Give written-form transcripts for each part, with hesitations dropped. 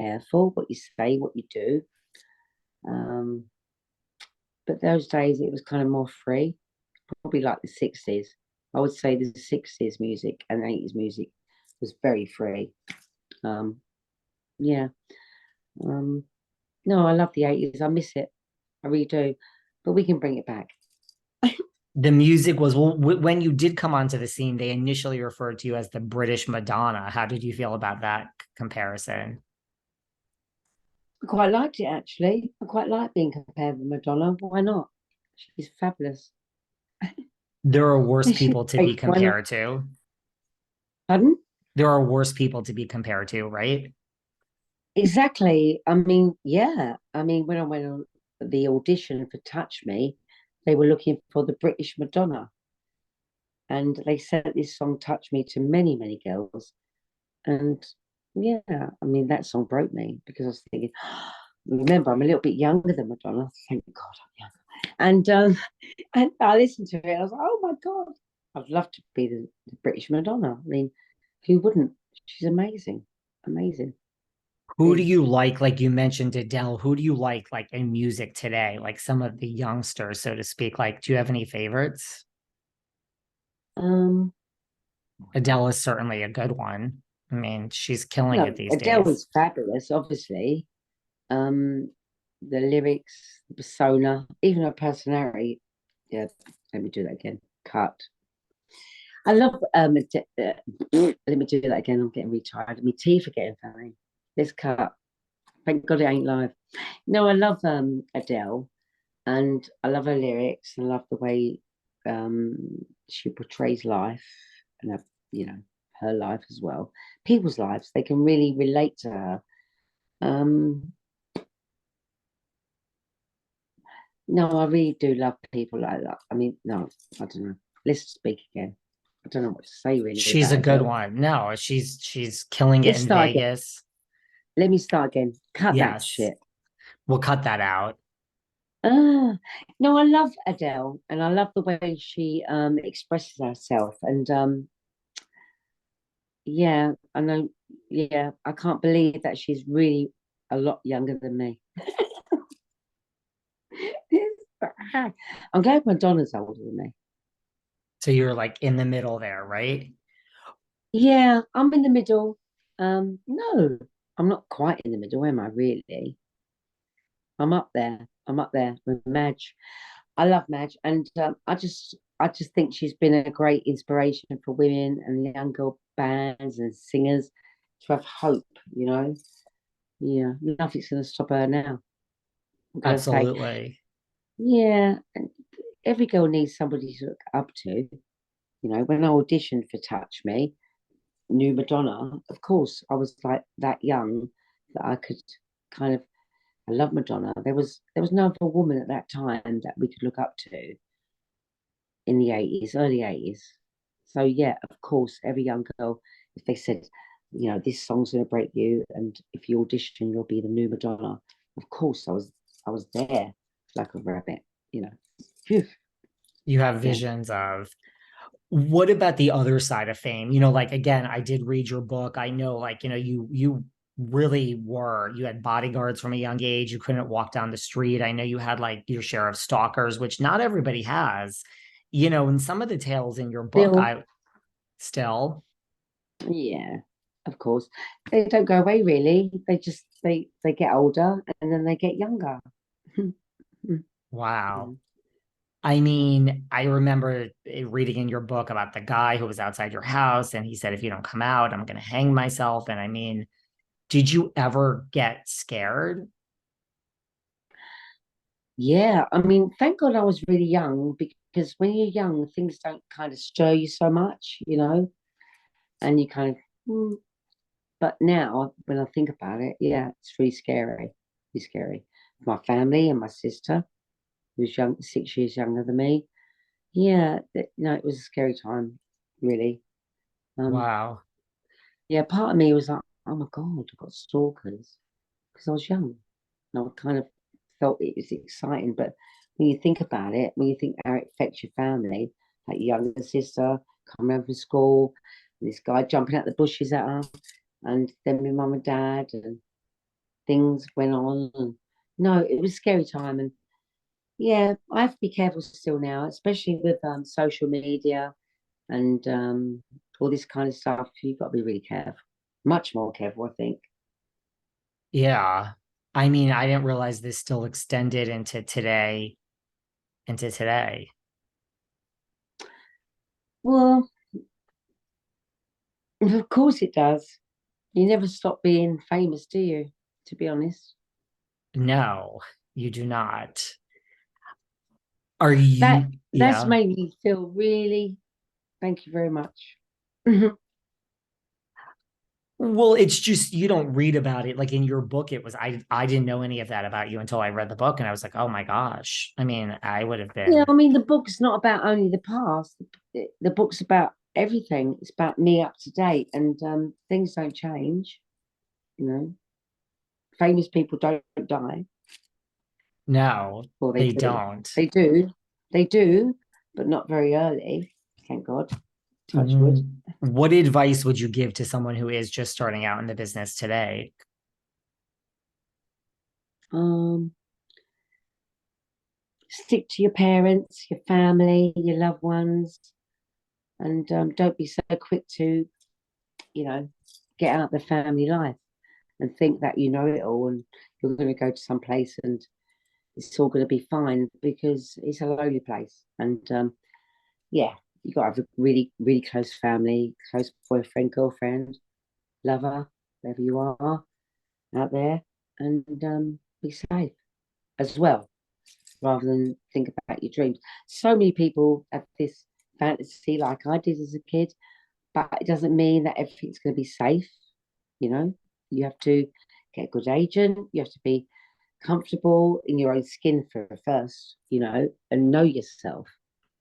careful what you say, what you do. Um, but those days it was kind of more free, probably like the 60s. I would say the 60s music and 80s music was very free. Um, yeah. Um, no, I love the 80s. I miss it. I really do. But we can bring it back. The music was, well, when you did come onto the scene, they initially referred to you as the British Madonna. How did you feel about that comparison? I quite liked it actually. I quite like being compared with Madonna. Why not? She's fabulous. There are worse She's people to be great. Why not? compared to. Pardon? There are worse people to be compared to, right? Exactly. I mean, yeah. I mean, when I went on the audition for Touch Me, they were looking for the British Madonna. And they sent this song Touch Me to many, many girls. And yeah, I mean, that song broke me because I was thinking, remember, I'm a little bit younger than Madonna. Thank God I'm younger. And I listened to it. I was like, oh my God, I'd love to be the British Madonna. I mean, who wouldn't? She's amazing. Amazing. Who do Really. you like you mentioned Adele, who do you like in music today? Like some of the youngsters, so to speak. Like, do you have any favorites? Um, Adele is certainly a good one. I mean, she's killing it no, these Adele days. is fabulous, obviously. Um, the lyrics, the persona, even her personality. Yeah, let me do that again. Cut. I love let me do that again. I'm getting retired. My teeth are getting funny. Let's cut. Thank God it ain't live. No, I love Adele, and I love her lyrics and I love the way she portrays life and her, you know, her life as well. People's lives, they can really relate to her. Um, no, I really do love people like that. I mean, no, I don't know. Let's speak again. I don't know what to say really She's a about good Adele. one. No, she's killing it Let's in start again. Vegas. Let me start again. Cut that Yes. shit. We'll cut that out. Ah, no, I love Adele and I love the way she expresses herself. And yeah, I know. Yeah, I can't believe that she's really a lot younger than me. I'm glad Madonna's older than me. So you're like in the middle there, right? Yeah, I'm in the middle. No, I'm not quite in the middle, am I really? I'm up there. I'm up there with Madge. I love Madge, and I just think she's been a great inspiration for women and young girl bands and singers to have hope. You know, yeah, nothing's going to stop her now. I'm going to say, Absolutely. yeah, and every girl needs somebody to look up to. You know, when I auditioned for Touch Me, new Madonna, of course, I was like that young that I could kind of. I love Madonna. There was no other woman at that time that we could look up to in the 80s, early 80s. So yeah, of course, every young girl, if they said, you know, this song's gonna break you, and if you audition, you'll be the new Madonna. Of course, I was there like a rabbit, you know. Phew. You have Yeah. visions of what about the other side of fame? Like again, I did read your book. I know, like, you really were. You had bodyguards from a young age. You couldn't walk down the street. I know you had like your share of stalkers, which not everybody has. And some of the tales in your book, Still, I still. yeah, of course. They don't go away really. They get older and then they get younger. Wow. I mean, I remember reading in your book about the guy who was outside your house, and he said, if you don't come out, I'm going to hang myself. And I mean, did you ever get scared? Yeah, I mean, thank God I was really young because when you're young, things don't kind of stir you so much, you know, and you kind of, hmm. But now when I think about it, yeah, it's really scary. Really scary. My family and my sister, who was young, 6 years younger than me. Yeah, it was a scary time, really. Um, Wow. yeah, part of me was like, oh my God, I've got stalkers because I was young. And I kind of felt it was exciting. But when you think about it, when you think how it affects your family, like your younger sister coming home from school, and this guy jumping out the bushes at her, and then my mum and dad, and things went on. And no, it was a scary time. And yeah, I have to be careful still now, especially with social media and all this kind of stuff. You've got to be really careful, much more careful, I think. Yeah. I mean, I didn't realize this still extended into today. Well, of course it does. You never stop being famous, do you? To be honest, No, you do not. Are that you, that's yeah. made me feel really. Thank you very much. Well, it's just you don't read about it. Like in your book, it was I didn't know any of that about you until I read the book and I was like, oh my gosh. I mean, I would have Yeah, been I mean, the book's not about only the past. The book's about everything. It's about me up to date, and things don't change. You know, famous people don't die, no, or they they do. don't. They do, they do, but not very early. Thank God. Touch wood. What advice would you give to someone who is just starting out in the business today? Um, Stick to your parents, your family, your loved ones, and don't be so quick to, you know, get out the family life and think that you know it all and you're going to go to some place and it's all going to be fine because it's a lonely place. And yeah, you got to have a really, really close family, close boyfriend, girlfriend, lover, wherever you are out there, and be safe as well, rather than think about your dreams. So many people have this fantasy, like I did as a kid, but it doesn't mean that everything's going to be safe. You know, you have to get a good agent, you have to be comfortable in your own skin for first, and know yourself.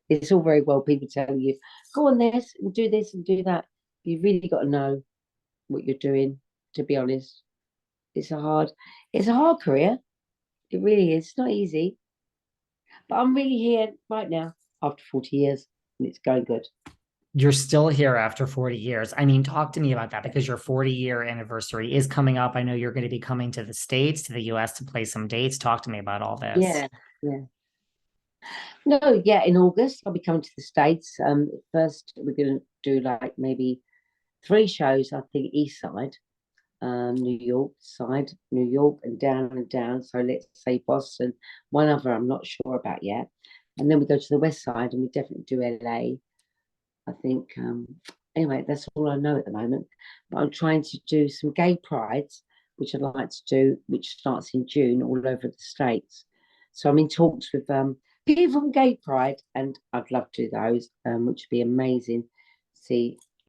It's all very well people tell you, go on this and do that. You really got to know what you're doing, to be honest. It's a hard, it's a hard career. It really is. It's not easy. But I'm really here right now after 40 years and it's going good. You're still here after 40 years. I mean, talk to me about that because your 40-year anniversary is coming up. I know you're going to be coming to the States, to the US to play some dates. Talk to me about all this. Yeah, yeah. No, yeah, in August I'll be coming to the States. First we're gonna do like maybe 3 shows, I think, east side, New York and down. So let's say Boston, one other I'm not sure about yet. And then we go to the west side and we definitely do LA. I think anyway, that's all I know at the moment. But I'm trying to do some gay prides, which I'd like to do, which starts in June all over the States. So I'm in talks with people from Gay Pride, and I'd love to do those, which would be amazing. See